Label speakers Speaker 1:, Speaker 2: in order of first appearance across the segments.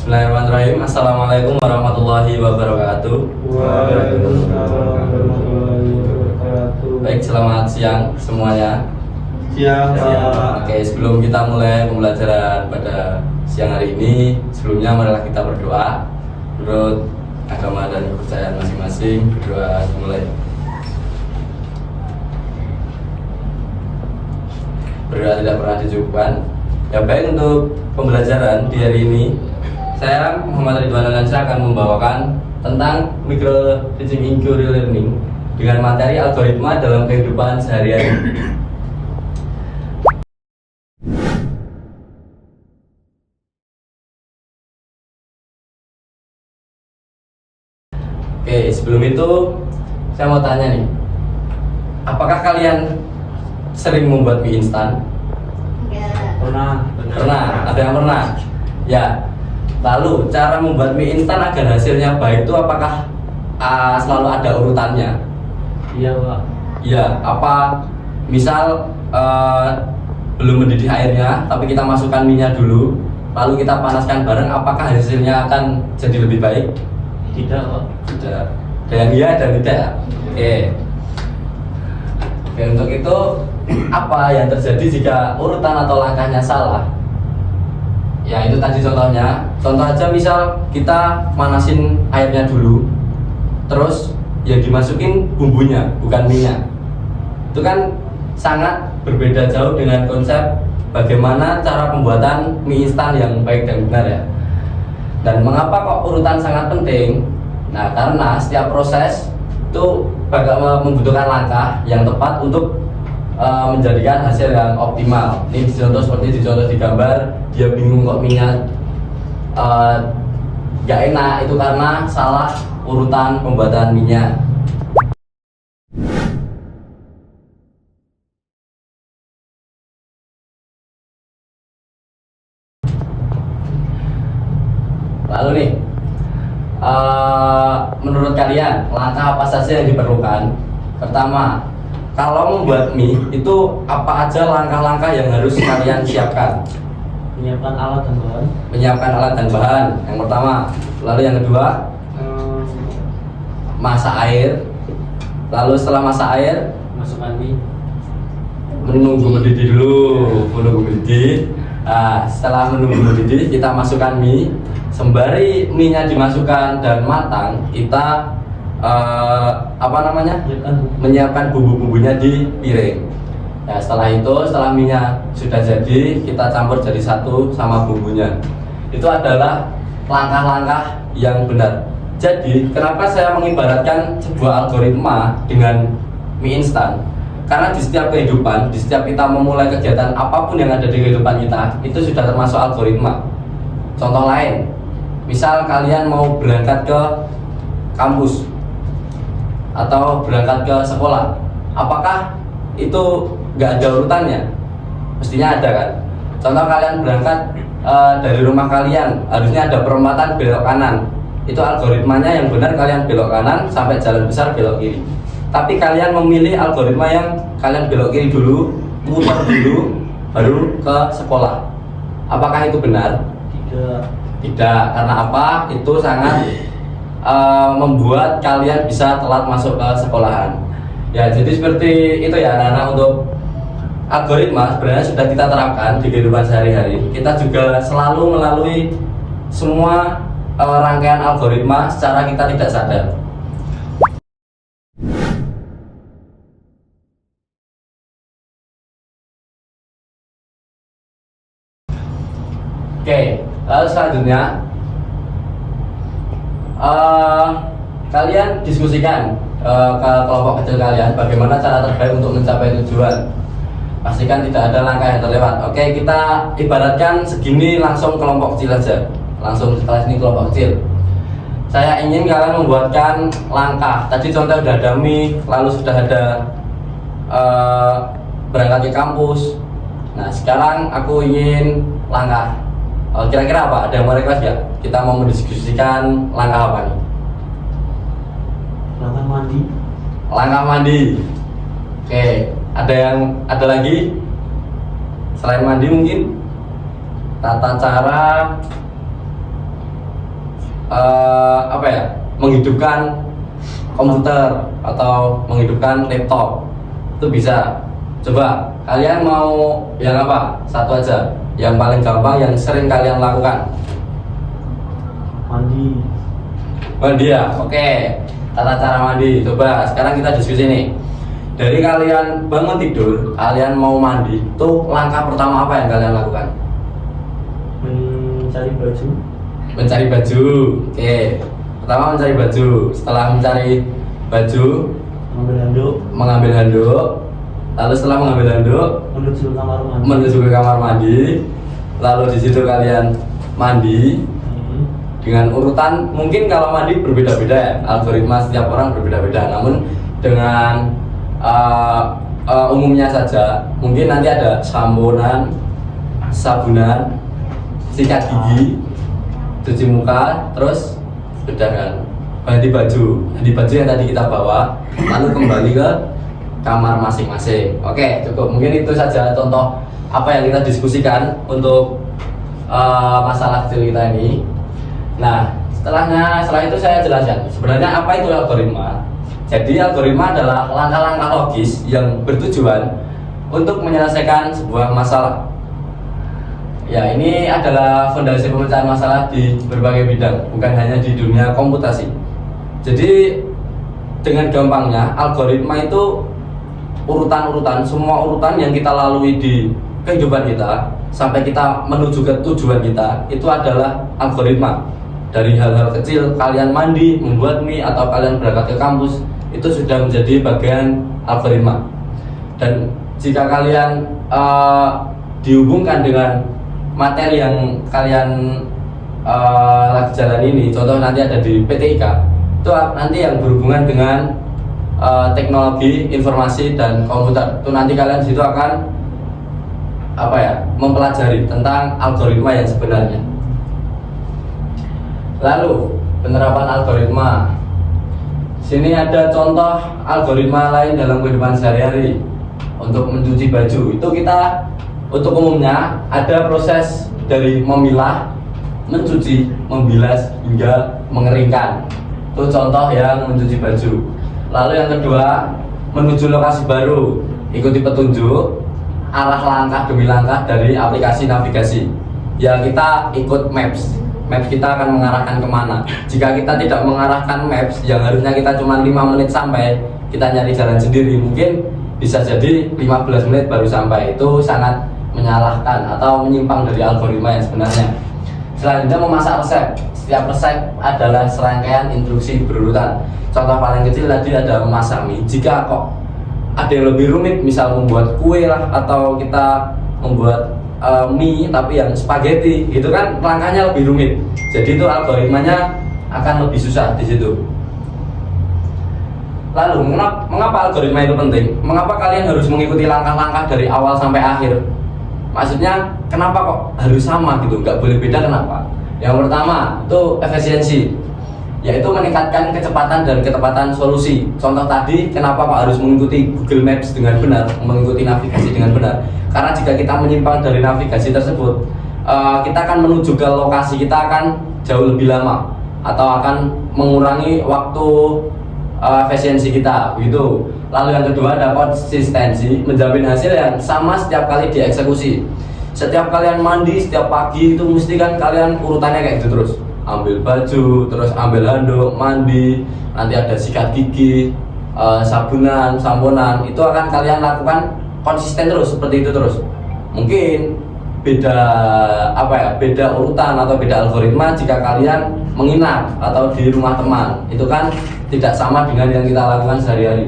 Speaker 1: Bismillahirrahmanirrahim. Assalamualaikum warahmatullahi wabarakatuh.
Speaker 2: Waalaikumsalam warahmatullahi wabarakatuh.
Speaker 1: Baik, selamat siang semuanya.
Speaker 2: Siang, Pak.
Speaker 1: Oke, sebelum kita mulai pembelajaran pada siang hari ini, sebelumnya marilah kita berdoa menurut agama dan kepercayaan masing-masing. Berdoa dimulai. Berdoa tidak pernah dicukupkan. Ya baik, untuk pembelajaran di hari ini saya Muhammad Ridwan Alansyah akan membawakan tentang micro teaching inquiry learning dengan materi algoritma dalam kehidupan sehari-hari. Oke, sebelum itu saya mau tanya nih, apakah kalian sering membuat mie instan?
Speaker 2: Pernah.
Speaker 1: Pernah, ada yang pernah? Ya. Lalu cara membuat mie instan agar hasilnya baik itu apakah selalu ada urutannya?
Speaker 2: Iya, Pak.
Speaker 1: Ya, apa misal belum mendidih airnya, tapi kita masukkan mie-nya dulu, lalu kita panaskan bareng, apakah hasilnya akan jadi lebih baik?
Speaker 2: Tidak, Pak.
Speaker 1: Tidak. Ada yang iya dan tidak. Oke. Oke, untuk itu apa yang terjadi jika urutan atau langkahnya salah? Ya itu tadi contohnya. Contoh aja, misal kita manasin airnya dulu, terus ya dimasukin bumbunya, bukan minyak. Itu kan sangat berbeda jauh dengan konsep bagaimana cara pembuatan mie instan yang baik dan benar ya. Dan mengapa kok urutan sangat penting? Nah, karena setiap proses itu bakal membutuhkan langkah yang tepat untuk menjadikan hasil yang optimal. Ini contoh seperti dicontoh di gambar, dia bingung kok minyak gak enak, itu karena salah urutan pembuatan minyak. Lalu nih, menurut kalian langkah apa saja yang diperlukan? Pertama, kalau membuat mie itu apa aja langkah-langkah yang harus kalian siapkan?
Speaker 2: Menyiapkan alat dan bahan.
Speaker 1: Menyiapkan alat dan bahan yang pertama. Lalu yang kedua, masak air. Lalu setelah masak air,
Speaker 2: Masukkan mie.
Speaker 1: menunggu mendidih dulu. Menunggu mendidih. Nah, setelah menunggu mendidih, kita masukkan mie. Sembari mie-nya dimasukkan dan matang, kita menyiapkan bumbu-bumbunya di piring. Nah, setelah itu, setelah mie-nya sudah jadi, kita campur jadi satu sama bumbunya. Itu adalah langkah-langkah yang benar. Jadi, kenapa saya mengibaratkan sebuah algoritma dengan mie instan? Karena di setiap kehidupan, di setiap kita memulai kegiatan apapun yang ada di kehidupan kita, itu sudah termasuk algoritma. Contoh lain, misal kalian mau berangkat ke kampus atau berangkat ke sekolah, apakah itu nggak ada urutannya? Mestinya ada kan? Contoh kalian berangkat dari rumah kalian, harusnya ada perempatan belok kanan. Itu algoritmanya yang benar, kalian belok kanan sampai jalan besar belok kiri. Tapi kalian memilih algoritma yang kalian belok kiri dulu, muter dulu, baru ke sekolah. Apakah itu benar?
Speaker 2: Tidak.
Speaker 1: Tidak, karena apa? Itu sangat membuat kalian bisa telat masuk ke sekolahan. Ya, jadi seperti itu ya anak-anak. Untuk algoritma sebenarnya sudah kita terapkan di kehidupan sehari-hari. Kita juga selalu melalui semua rangkaian algoritma secara kita tidak sadar. Oke, lalu selanjutnya kalian diskusikan ke kelompok kecil kalian bagaimana cara terbaik untuk mencapai tujuan. Pastikan tidak ada langkah yang terlewat. Oke, kita ibaratkan segini langsung kelompok kecil aja. Langsung setelah ini kelompok kecil. Saya ingin kalian membuatkan langkah. Tadi contoh sudah ada mie, lalu sudah ada berangkat ke kampus. Nah, sekarang aku ingin langkah. Kira-kira apa? Ada yang mau request ya? Kita mau mendiskusikan langkah apa nih?
Speaker 2: Langkah mandi.
Speaker 1: Langkah mandi. Oke, ada lagi selain mandi mungkin tata cara apa ya, menghidupkan komputer atau menghidupkan laptop, itu bisa. Coba kalian mau yang apa? Satu aja, yang paling gampang yang sering kalian lakukan.
Speaker 2: Mandi.
Speaker 1: Mandi ya, oke. Tata cara mandi. Coba sekarang kita diskusi nih. Dari kalian bangun tidur, kalian mau mandi, tuh langkah pertama apa yang kalian lakukan?
Speaker 2: Mencari baju.
Speaker 1: Mencari baju. Oke. Pertama mencari baju. Setelah mencari baju,
Speaker 2: Mengambil handuk.
Speaker 1: mengambil handuk. Lalu setelah mengambil handuk,
Speaker 2: Menuju kamar mandi.
Speaker 1: menuju ke kamar mandi. Lalu di situ kalian mandi dengan urutan, mungkin kalau mandi berbeda-beda ya, algoritma setiap orang berbeda-beda. Namun dengan umumnya saja, mungkin nanti ada samponan, sabunan, sikat gigi, cuci muka, terus sudah kan ganti baju yang tadi kita bawa, lalu kembali ke kamar masing-masing. Oke, cukup. Mungkin itu saja contoh apa yang kita diskusikan untuk masalah kecil kita ini. Nah, setelah itu saya jelaskan sebenarnya apa itu algoritma. Jadi algoritma adalah langkah-langkah logis yang bertujuan untuk menyelesaikan sebuah masalah. Ya, ini adalah fondasi pemecahan masalah di berbagai bidang, bukan hanya di dunia komputasi. Jadi dengan gampangnya, algoritma itu urutan-urutan, semua urutan yang kita lalui di kehidupan kita sampai kita menuju ke tujuan kita, itu adalah algoritma. Dari hal-hal kecil, kalian mandi, membuat mie, atau kalian berangkat ke kampus, itu sudah menjadi bagian algoritma. Dan jika kalian dihubungkan dengan materi yang kalian lagi jalan ini, contoh nanti ada di PTIK, itu nanti yang berhubungan dengan teknologi, informasi, dan komputer, itu nanti kalian situ akan apa ya, mempelajari tentang algoritma yang sebenarnya. Lalu penerapan algoritma. Sini ada contoh algoritma lain dalam kehidupan sehari-hari. Untuk mencuci baju itu kita untuk umumnya ada proses dari memilah, mencuci, membilas hingga mengeringkan. Itu contoh yang mencuci baju. Lalu yang kedua, menuju lokasi baru, ikuti petunjuk arah langkah demi langkah dari aplikasi navigasi. Ya, kita ikut maps kita akan mengarahkan kemana. Jika kita tidak mengarahkan maps yang harusnya kita cuma 5 menit sampai, kita nyari jalan sendiri, mungkin bisa jadi 15 menit baru sampai. Itu sangat menyalahkan atau menyimpang dari algoritma yang sebenarnya. Selanjutnya memasak resep. Setiap resep adalah serangkaian instruksi berurutan. Contoh paling kecil tadi ada memasak mie. Jika kok ada yang lebih rumit, misal membuat kue lah, atau kita membuat mie tapi yang spaghetti, itu kan langkahnya lebih rumit. Jadi itu algoritmanya akan lebih susah di situ. Lalu mengapa algoritma itu penting? Mengapa kalian harus mengikuti langkah-langkah dari awal sampai akhir? Maksudnya kenapa kok harus sama gitu? Nggak boleh beda, kenapa? Yang pertama itu efisiensi, yaitu meningkatkan kecepatan dan ketepatan solusi. Contoh tadi, kenapa kok harus mengikuti Google Maps dengan benar, mengikuti navigasi dengan benar? Karena jika kita menyimpang dari navigasi tersebut, kita akan menuju ke lokasi kita akan jauh lebih lama, atau akan mengurangi waktu efisiensi kita, begitu. Lalu yang kedua ada konsistensi, menjamin hasil yang sama setiap kali dieksekusi. Setiap kalian mandi, setiap pagi itu mesti kan kalian urutannya kayak gitu terus. Ambil baju, terus ambil handuk, mandi, nanti ada sikat gigi, sabunan, samponan, itu akan kalian lakukan konsisten terus, seperti itu terus. Mungkin beda apa ya, beda urutan atau beda algoritma jika kalian menginap atau di rumah teman, itu kan tidak sama dengan yang kita lakukan sehari-hari.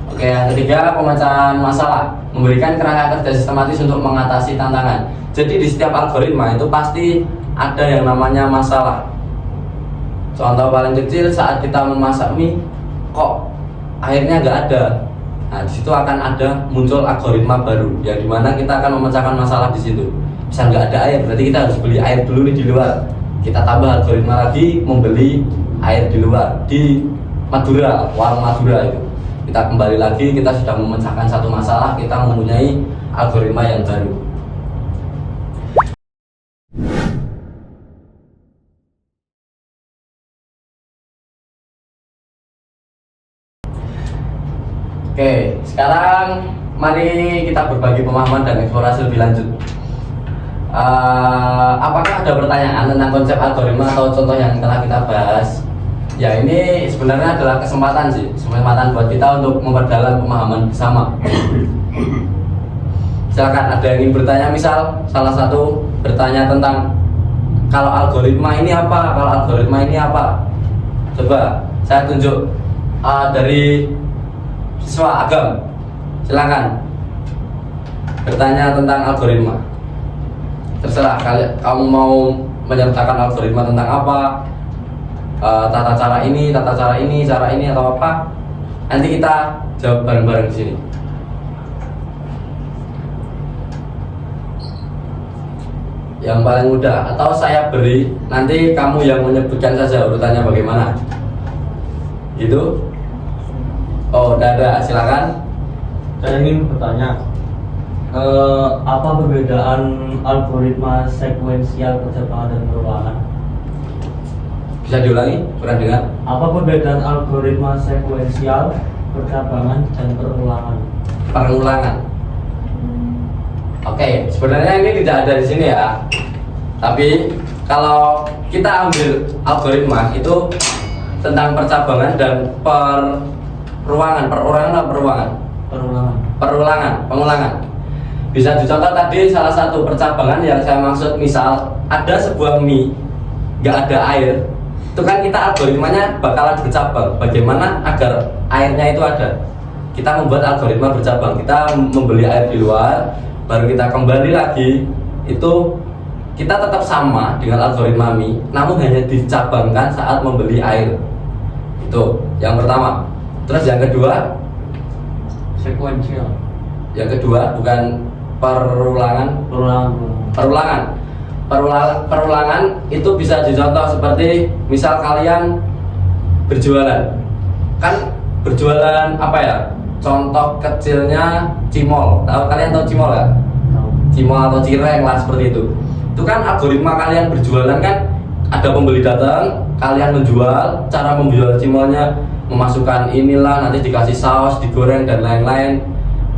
Speaker 1: Oke, yang ketiga pemecahan masalah, memberikan kerangka kerja sistematis untuk mengatasi tantangan. Jadi di setiap algoritma itu pasti ada yang namanya masalah. Contoh paling kecil, saat kita memasak mie, kok airnya nggak ada. Nah, di situ akan ada muncul algoritma baru, yang dimana kita akan memecahkan masalah di situ. Bisa nggak ada air, berarti kita harus beli air dulu nih di luar. Kita tambah algoritma lagi, membeli air di luar di Madura, warung Madura itu. Kita kembali lagi, kita sudah memecahkan satu masalah, kita mempunyai algoritma yang baru. Sekarang mari kita berbagi pemahaman dan eksplorasi lebih lanjut. Apakah ada pertanyaan tentang konsep algoritma atau contoh yang telah kita bahas? Ya, ini sebenarnya adalah kesempatan buat kita untuk memperdalam pemahaman bersama. Silakan, ada yang ingin bertanya, misal salah satu bertanya tentang kalau algoritma ini apa? Coba saya tunjuk dari siswa Agam. Silakan bertanya tentang algoritma. Terserah kamu mau menyertakan algoritma tentang apa, tata cara ini, cara ini atau apa. Nanti kita jawab bareng-bareng di sini. Yang paling mudah atau saya beri, nanti kamu yang menyebutkan saja urutannya bagaimana. Gitu. Oh, udah ada, silakan.
Speaker 2: Saya ingin bertanya, apa perbedaan algoritma sekuensial, percabangan dan perulangan?
Speaker 1: Bisa diulangi, kurang dengar.
Speaker 2: Apa perbedaan algoritma sekuensial, percabangan dan perulangan?
Speaker 1: Perulangan. Oke, sebenarnya ini tidak ada di sini ya. Tapi kalau kita ambil algoritma itu tentang percabangan dan pengulangan. Bisa dicontoh tadi salah satu percabangan yang saya maksud, misal ada sebuah mie nggak ada air, itu kan kita algoritmanya bakalan bercabang. Bagaimana agar airnya itu ada? Kita membuat algoritma bercabang. Kita membeli air di luar, baru kita kembali lagi, itu kita tetap sama dengan algoritma mie, namun hanya dicabangkan saat membeli air. Itu yang pertama. Terus yang kedua,
Speaker 2: Sekuensial.
Speaker 1: yang kedua bukan perulangan itu bisa dicontoh seperti misal kalian berjualan. Kan berjualan apa ya? Contoh kecilnya cimol. Kalian tahu cimol ya? Cimol atau cireng lah, seperti itu. Itu kan algoritma kalian berjualan kan, ada pembeli datang, kalian menjual, cara menjual cimolnya memasukkan inilah, nanti dikasih saus, digoreng dan lain-lain.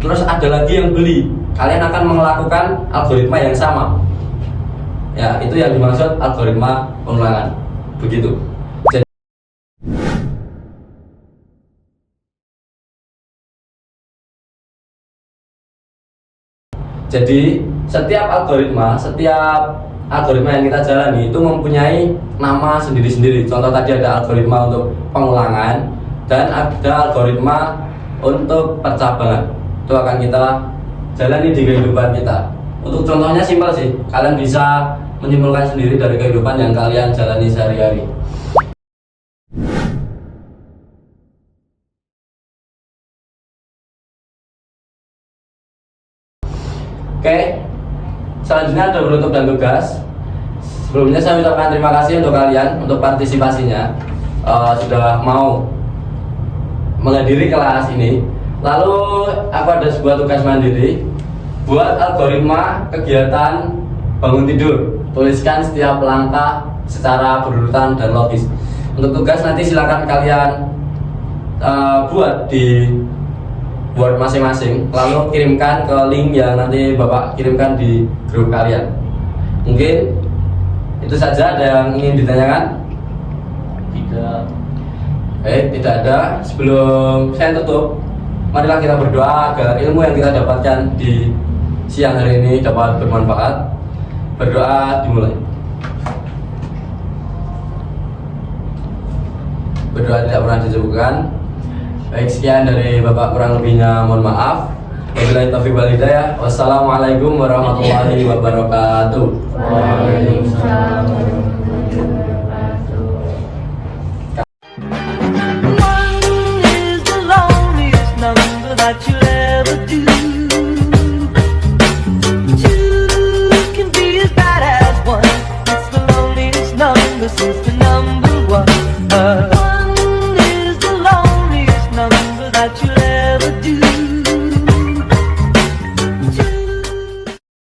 Speaker 1: Terus ada lagi yang beli, kalian akan melakukan algoritma yang sama. Ya, itu yang dimaksud algoritma pengulangan. Begitu. Jadi setiap algoritma yang kita jalani itu mempunyai nama sendiri-sendiri. Contoh tadi ada algoritma untuk pengulangan dan ada algoritma untuk percabangan. Itu akan kita jalani di kehidupan kita. Untuk contohnya simpel sih, kalian bisa menyimpulkan sendiri dari kehidupan yang kalian jalani sehari-hari. Oke, selanjutnya ada penutup dan tugas. Sebelumnya saya ucapkan terima kasih untuk kalian untuk partisipasinya, sudah mau menghadiri kelas ini. Lalu aku ada sebuah tugas mandiri, buat algoritma kegiatan bangun tidur. Tuliskan setiap langkah secara berurutan dan logis. Untuk tugas nanti silakan kalian buat di Word masing-masing, lalu kirimkan ke link yang nanti Bapak kirimkan di grup kalian. Mungkin itu saja. Ada yang ingin ditanyakan?
Speaker 2: Tidak.
Speaker 1: Tidak ada. Sebelum saya tutup, marilah kita berdoa agar ilmu yang kita dapatkan di siang hari ini dapat bermanfaat. Berdoa dimulai. Berdoa tidak pernah disebutkan. Baik, sekian dari Bapak, kurang lebihnya mohon maaf. Wabillahi taufiq wal hidayah. Wassalamualaikum warahmatullahi wabarakatuh.
Speaker 3: Waalaikumsalam warahmatullahi wabarakatuh.
Speaker 4: One is the loneliest number that you'll ever do. Two can be as bad as one. It's the loneliest number since the number one.